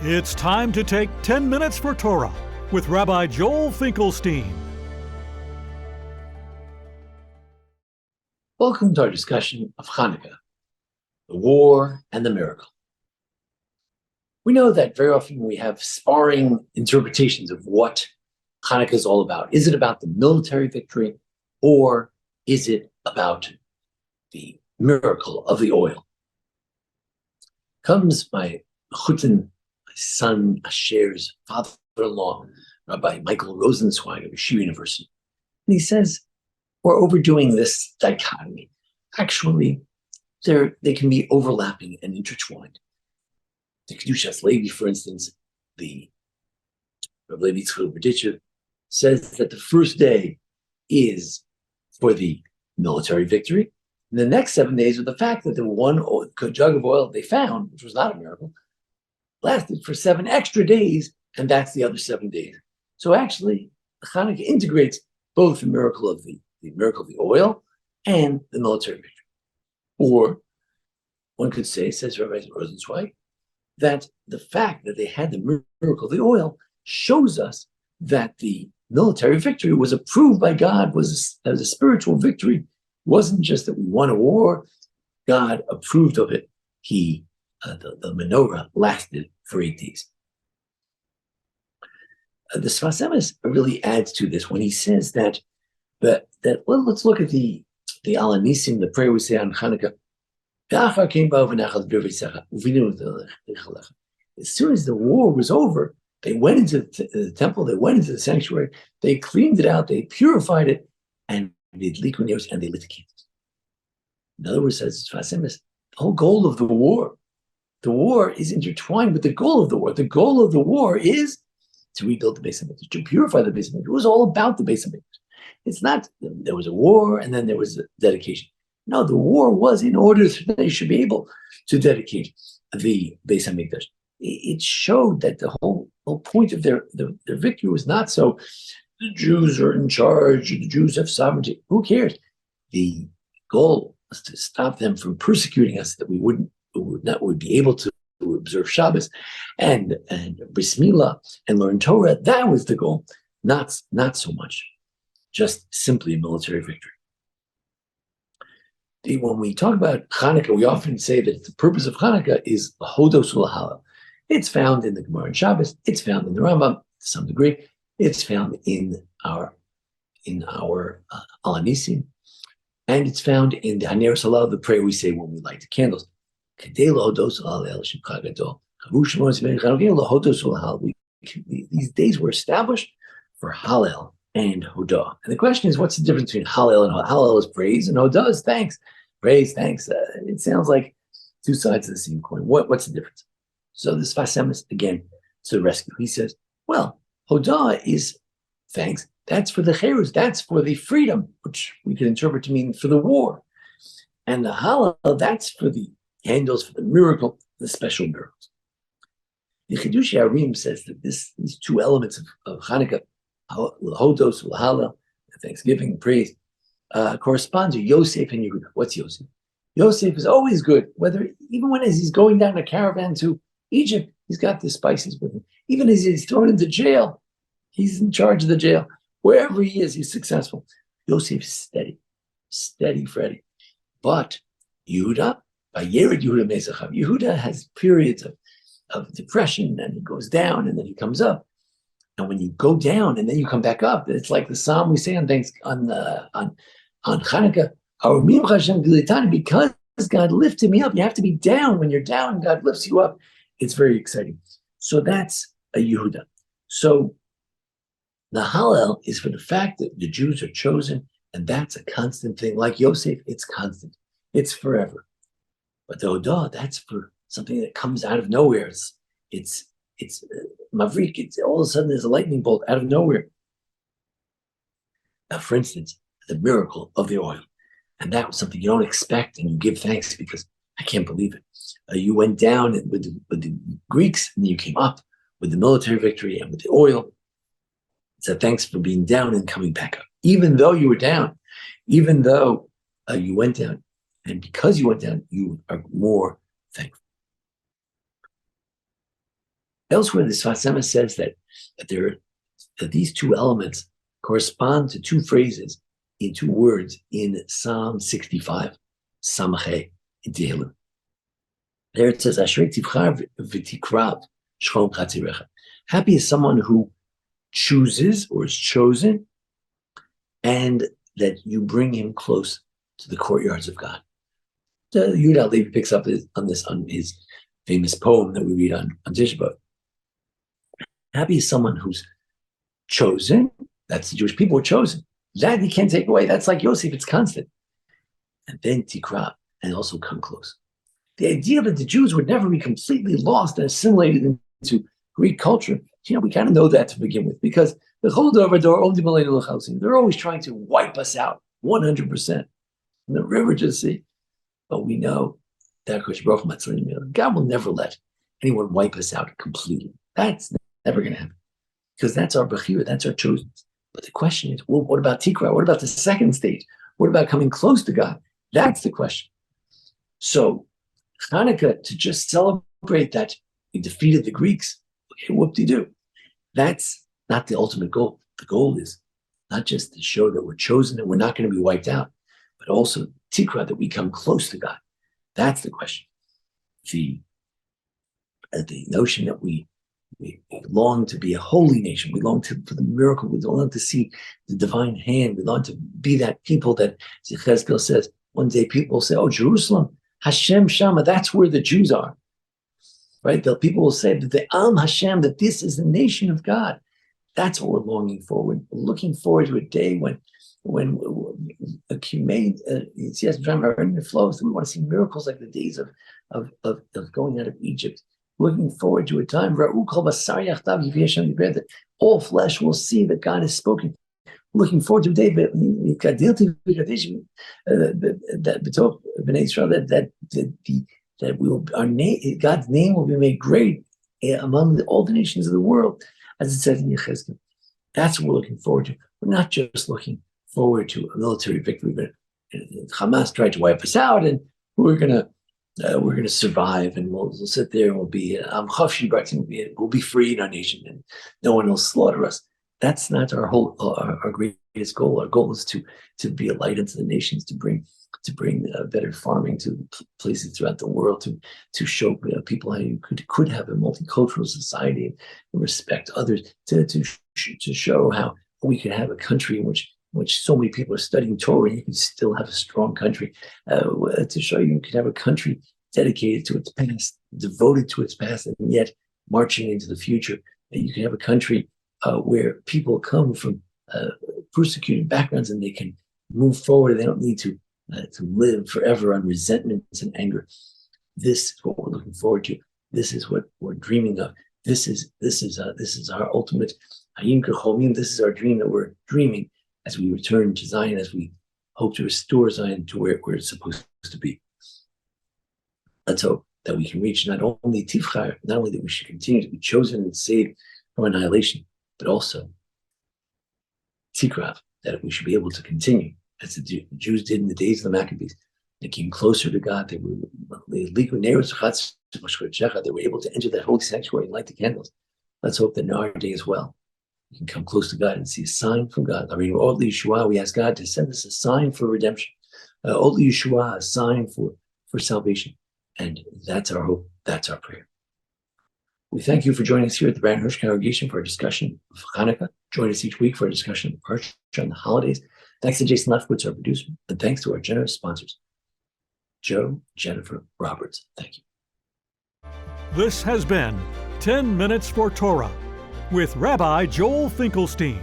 It's time to take 10 minutes for Torah with Rabbi Joel Finkelstein. Welcome to our discussion of Chanukah, the war and the miracle. We know that very often we have sparring interpretations of what Chanukah is all about. Is it about the military victory, or is it about the miracle of the oil? Comes my chutin, my son Asher's father-in-law, Rabbi Michael Rosenzweig of Yeshiva University, and he says, we're overdoing this dichotomy. Actually, they can be overlapping and intertwined. The Kedushas Levi, for instance, the Rav Levi Tzchok Berditchev, says that the first day is for the military victory, and the next 7 days are the fact that the one jug of oil they found, which was not a miracle, lasted for 7 extra days, and that's the other 7 days. So actually, Chanukah integrates both the miracle of the oil and the military victory. Or one could say, says Rabbi Rosenzweig, that the fact that they had the miracle of the oil shows us that the military victory was approved by God, was as a spiritual victory. It wasn't just that we won a war, God approved of it. The menorah lasted for 8 days. The Sfas Emes really adds to this when he says that well, let's look at the Al Nisim, the prayer we say on Chanukah. As soon as the war was over, they went into the temple, they went into the sanctuary, they cleaned it out, they purified it, and they lit the candles. In other words, says Sfas Emes, the whole goal of the war is intertwined with the goal of the war. The goal of the war is to rebuild the Beis HaMikdash, to purify the Beis HaMikdash. It was all about the Beis HaMikdash. It's not, there was a war and then there was a dedication. No, the war was in order that they should be able to dedicate the Beis HaMikdash. It showed that the whole point of their victory was not so the Jews are in charge, the Jews have sovereignty. Who cares? The goal was to stop them from persecuting us, that we would be able to observe Shabbos and Bris Milah and learn Torah. That was the goal, not so much just simply a military victory. When we talk about Chanukah, we often say that the purpose of Chanukah is Hodos Ul'Halal. It's found in the Gemara and Shabbos. It's found in the Rambam to some degree. It's found in our Al Nisim, and it's found in the Haner Salah, the prayer we say when we light the candles. These days were established for Hallel and Hodah. And the question is, what's the difference between Hallel and Hodah? Hallel is praise, and Hodah is thanks. Praise, thanks. It sounds like two sides of the same coin. What's the difference? So this Sfas Emes, again, to the rescue. He says, well, Hodah is thanks. That's for the cherus. That's for the freedom, which we can interpret to mean for the war. And the Hallel, that's for the candles, for the miracle, the special miracles. The Chidushei HaRim says that these two elements of Chanukah, Hodos, Hallel, thanksgiving, and praise, correspond to Yosef and Yehuda. What's Yosef? Yosef is always good, even when he's going down a caravan to Egypt, he's got the spices with him. Even as he's thrown into jail, he's in charge of the jail. Wherever he is, he's successful. Yosef is steady, Freddy. But Yehuda, Yehuda has periods of depression, and he goes down, and then he comes up. And when you go down and then you come back up, it's like the psalm we say on Chanukah, because God lifted me up. You have to be down. When you're down, God lifts you up. It's very exciting. So that's a Yehuda. So the Hallel is for the fact that the Jews are chosen, and that's a constant thing. Like Yosef, it's constant. It's forever. But the Hodah, that's for something that comes out of nowhere. It's mavrik. It's all of a sudden there's a lightning bolt out of nowhere. Now, for instance, the miracle of the oil, and that was something you don't expect, and you give thanks because I can't believe it. You went down with the Greeks, and you came up with the military victory and with the oil. So thanks for being down and coming back up, even though you were down, even though you went down, and because you went down, you are more thankful. Elsewhere, the Sfat says that these two elements correspond to two phrases in two words in Psalm 65, Samachay in Tehillim. There it says, Ashrei tivchar v'tikrav shchom chatzirecha. Happy is someone who chooses or is chosen, and that you bring him close to the courtyards of God. Yehuda Levi picks up on his famous poem that we read on Tisha B'Av. Happy is someone who's chosen. That's the Jewish people were chosen. That you can't take away. That's like Yosef, it's constant. And then tikra, and also come close. The idea that the Jews would never be completely lost and assimilated into Greek culture, we kind of know that to begin with, because the they're always trying to wipe us out 100%. And the river just see. But we know that God will never let anyone wipe us out completely. That's never going to happen, because that's our bechira, that's our chosen. But the question is, well, what about tikra? What about the second stage? What about coming close to God? That's the question. So Chanukah, to just celebrate that we defeated the Greeks, okay, whoop-de-doo. That's not the ultimate goal. The goal is not just to show that we're chosen and we're not going to be wiped out, but also tikra, that we come close to God. That's the question. The notion that we long to be a holy nation. We long for the miracle. We long to see the divine hand. We long to be that people that Yechezkel says, one day people will say, oh, Jerusalem, Hashem Shama, that's where the Jews are. Right? People will say that the Am Hashem, that this is the nation of God. That's what we're longing for. We're looking forward to a day when a humane flows. We want to see miracles like the days of going out of Egypt. Looking forward to a time where that all flesh will see that God has spoken. Looking forward to a day that God's name will be made great among all the nations of the world, as it says in Yechezkel. That's what we're looking forward to. We're not just looking forward to a military victory, but Hamas tried to wipe us out, and we're gonna survive, and we'll sit there and we'll be we'll be free in our nation, and no one will slaughter us. That's not our greatest goal. Our goal is to be a light unto the nations, to bring better farming to places throughout the world, to show people how you could have a multicultural society and respect others, to show how we could have a country in which so many people are studying Torah, and you can still have a strong country, to show you can have a country dedicated to its past, devoted to its past, and yet marching into the future. And you can have a country where people come from persecuted backgrounds, and they can move forward. They don't need to live forever on resentments and anger. This is what we're looking forward to. This is what we're dreaming of. This is our ultimate hayim k'cholmim. This is our dream that we're dreaming as we return to Zion, as we hope to restore Zion to where it's supposed to be. Let's hope that we can reach not only Tivchar, not only that we should continue to be chosen and saved from annihilation, but also Tikrav, that we should be able to continue, as the Jews did in the days of the Maccabees. They came closer to God. They were able to enter that holy sanctuary and light the candles. Let's hope that in our day as well, we can come close to God and see a sign from God. I mean, Odli Yeshua, we ask God to send us a sign for redemption. Odli Yeshua, a sign for salvation. And that's our hope. That's our prayer. We thank you for joining us here at the Brand Hirsch Congregation for our discussion of Chanukah. Join us each week for a discussion of Parsha on the holidays. Thanks to Jason Lefkowitz, our producer, and thanks to our generous sponsors, Joe, Jennifer, Roberts. Thank you. This has been 10 Minutes for Torah with Rabbi Joel Finkelstein.